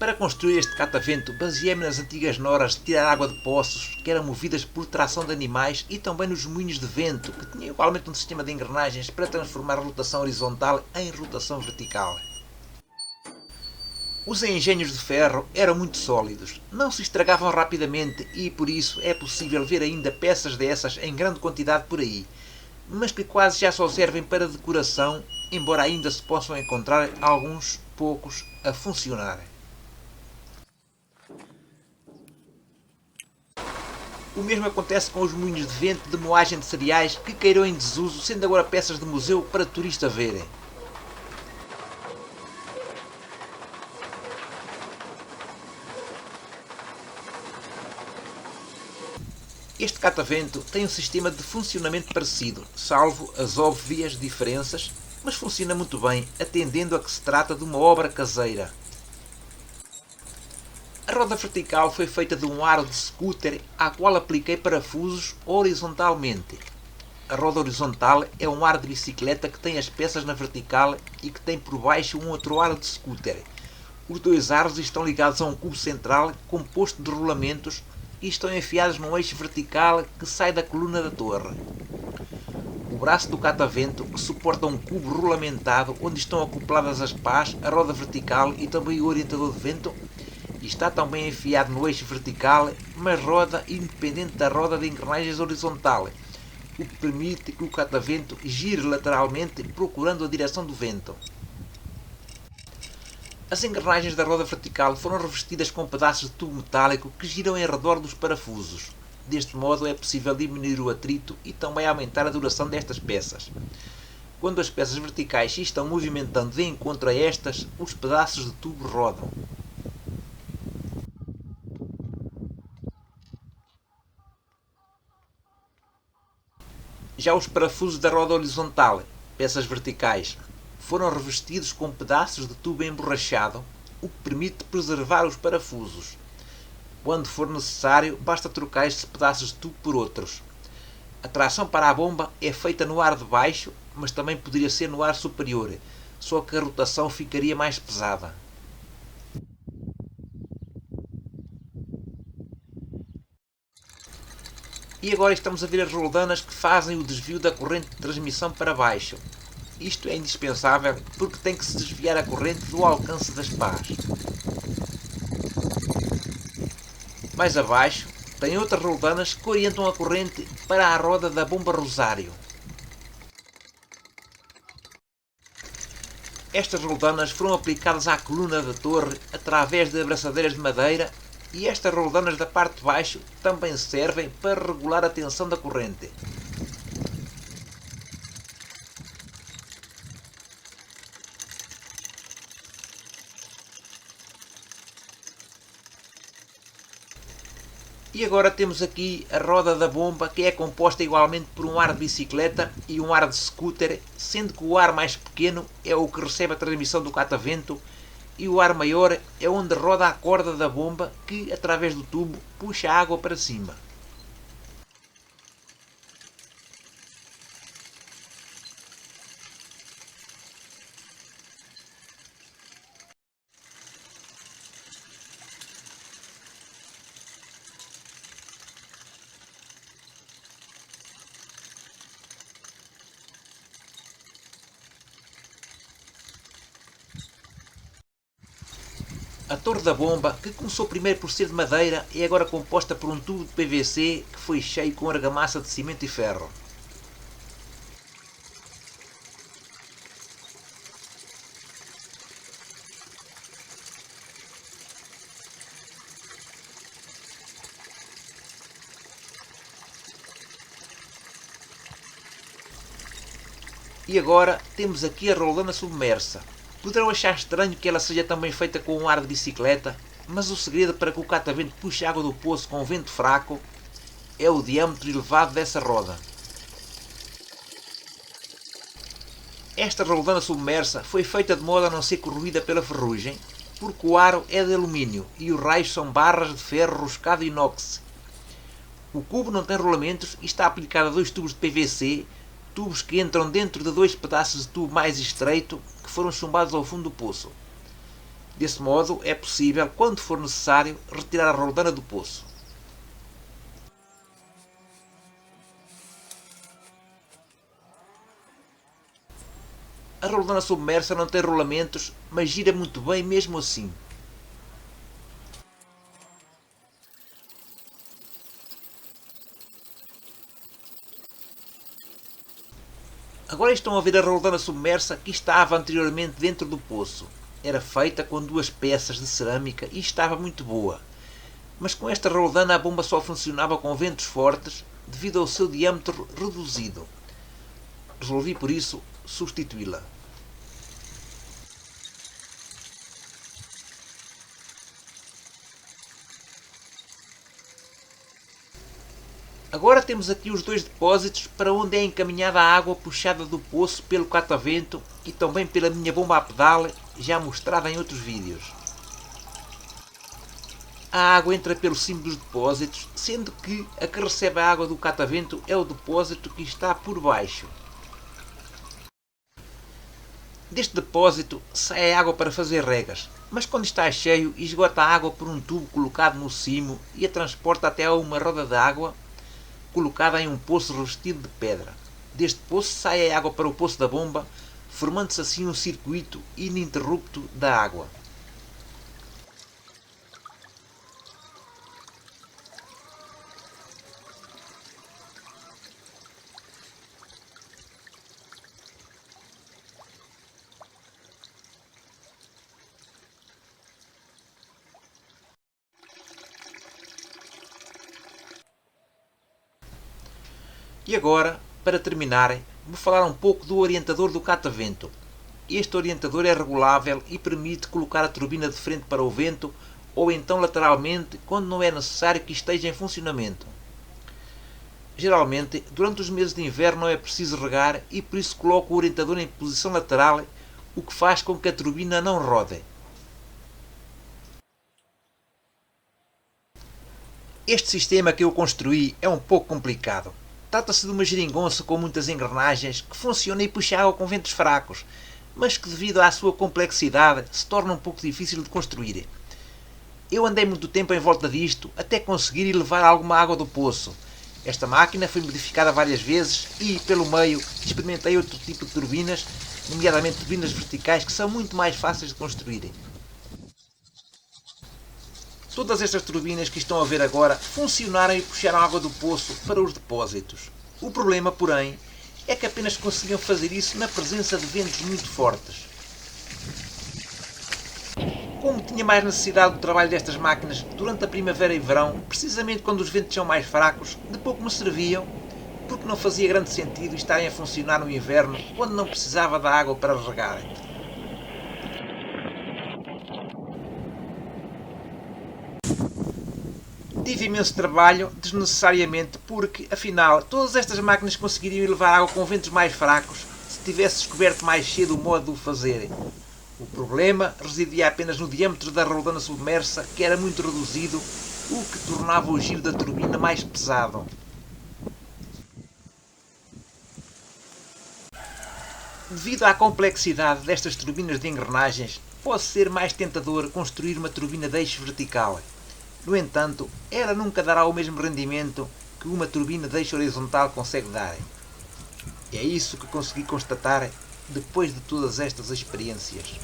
Para construir este catavento, baseei-me nas antigas noras de tirar água de poços, que eram movidas por tração de animais, e também nos moinhos de vento, que tinham igualmente um sistema de engrenagens para transformar a rotação horizontal em rotação vertical. Os engenhos de ferro eram muito sólidos, não se estragavam rapidamente e, por isso, é possível ver ainda peças dessas em grande quantidade por aí, mas que quase já só servem para decoração, embora ainda se possam encontrar alguns poucos a funcionar. O mesmo acontece com os moinhos de vento de moagem de cereais que caíram em desuso, sendo agora peças de museu para turistas verem. Este catavento tem um sistema de funcionamento parecido, salvo as óbvias diferenças, mas funciona muito bem, atendendo a que se trata de uma obra caseira. A roda vertical foi feita de um aro de scooter à qual apliquei parafusos horizontalmente. A roda horizontal é um aro de bicicleta que tem as peças na vertical e que tem por baixo um outro aro de scooter. Os dois aros estão ligados a um cubo central composto de rolamentos e estão enfiados num eixo vertical que sai da coluna da torre. O braço do catavento, que suporta um cubo rolamentado onde estão acopladas as pás, a roda vertical e também o orientador de vento, está também enfiado no eixo vertical, mas roda independente da roda de engrenagens horizontal, o que permite que o catavento gire lateralmente procurando a direção do vento. As engrenagens da roda vertical foram revestidas com pedaços de tubo metálico que giram em redor dos parafusos. Deste modo é possível diminuir o atrito e também aumentar a duração destas peças. Quando as peças verticais se estão movimentando de encontro a estas, os pedaços de tubo rodam. Já os parafusos da roda horizontal, peças verticais, foram revestidos com pedaços de tubo emborrachado, o que permite preservar os parafusos. Quando for necessário, basta trocar estes pedaços de tubo por outros. A tração para a bomba é feita no ar de baixo, mas também poderia ser no ar superior, só que a rotação ficaria mais pesada. E agora estamos a ver as roldanas que fazem o desvio da corrente de transmissão para baixo. Isto é indispensável porque tem que se desviar a corrente do alcance das pás. Mais abaixo, tem outras roldanas que orientam a corrente para a roda da bomba Rosário. Estas roldanas foram aplicadas à coluna da torre através de abraçadeiras de madeira e estas roldanas da parte de baixo também servem para regular a tensão da corrente. E agora temos aqui a roda da bomba, que é composta igualmente por um ar de bicicleta e um ar de scooter, sendo que o ar mais pequeno é o que recebe a transmissão do catavento e o ar maior é onde roda a corda da bomba que, através do tubo, puxa a água para cima. A torre da bomba, que começou primeiro por ser de madeira, é agora composta por um tubo de PVC que foi cheio com argamassa de cimento e ferro. E agora temos aqui a roldana submersa. Poderão achar estranho que ela seja também feita com um ar de bicicleta, mas o segredo para que o catavento puxe a água do poço com vento fraco é o diâmetro elevado dessa roda. Esta roldana submersa foi feita de modo a não ser corroída pela ferrugem, porque o aro é de alumínio e os raios são barras de ferro roscado inox. O cubo não tem rolamentos e está aplicado a dois tubos de PVC, tubos que entram dentro de dois pedaços de tubo mais estreito que foram chumbados ao fundo do poço. Desse modo, é possível, quando for necessário, retirar a roldana do poço. A roldana submersa não tem rolamentos, mas gira muito bem mesmo assim. Agora estão a ver a roldana submersa que estava anteriormente dentro do poço. Era feita com duas peças de cerâmica e estava muito boa. Mas com esta roldana a bomba só funcionava com ventos fortes devido ao seu diâmetro reduzido. Resolvi por isso substituí-la. Agora temos aqui os dois depósitos para onde é encaminhada a água puxada do poço pelo catavento e também pela minha bomba a pedal, já mostrada em outros vídeos. A água entra pelo cimo dos depósitos, sendo que a que recebe a água do catavento é o depósito que está por baixo. Deste depósito sai a água para fazer regas, mas quando está cheio esgota a água por um tubo colocado no cimo e a transporta até a uma roda de água colocada em um poço revestido de pedra. Deste poço sai a água para o poço da bomba, formando-se assim um circuito ininterrupto da água. E agora, para terminar, vou falar um pouco do orientador do catavento. Este orientador é regulável e permite colocar a turbina de frente para o vento ou então lateralmente quando não é necessário que esteja em funcionamento. Geralmente, durante os meses de inverno não é preciso regar e por isso coloco o orientador em posição lateral, o que faz com que a turbina não rode. Este sistema que eu construí é um pouco complicado. Trata-se de uma geringonça com muitas engrenagens que funciona e puxa água com ventos fracos, mas que devido à sua complexidade se torna um pouco difícil de construir. Eu andei muito tempo em volta disto até conseguir elevar alguma água do poço. Esta máquina foi modificada várias vezes e, pelo meio, experimentei outro tipo de turbinas, nomeadamente turbinas verticais, que são muito mais fáceis de construir. Todas estas turbinas que estão a ver agora funcionaram e puxaram água do poço para os depósitos. O problema, porém, é que apenas conseguiam fazer isso na presença de ventos muito fortes. Como tinha mais necessidade do trabalho destas máquinas durante a primavera e verão, precisamente quando os ventos são mais fracos, de pouco me serviam, porque não fazia grande sentido estarem a funcionar no inverno quando não precisava da água para regar. Tive imenso trabalho, desnecessariamente, porque, afinal, todas estas máquinas conseguiriam elevar água com ventos mais fracos se tivesse descoberto mais cedo o modo de o fazer. O problema residia apenas no diâmetro da roldana submersa, que era muito reduzido, o que tornava o giro da turbina mais pesado. Devido à complexidade destas turbinas de engrenagens, pode ser mais tentador construir uma turbina de eixo vertical. No entanto, ela nunca dará o mesmo rendimento que uma turbina de eixo horizontal consegue dar. É isso que consegui constatar depois de todas estas experiências.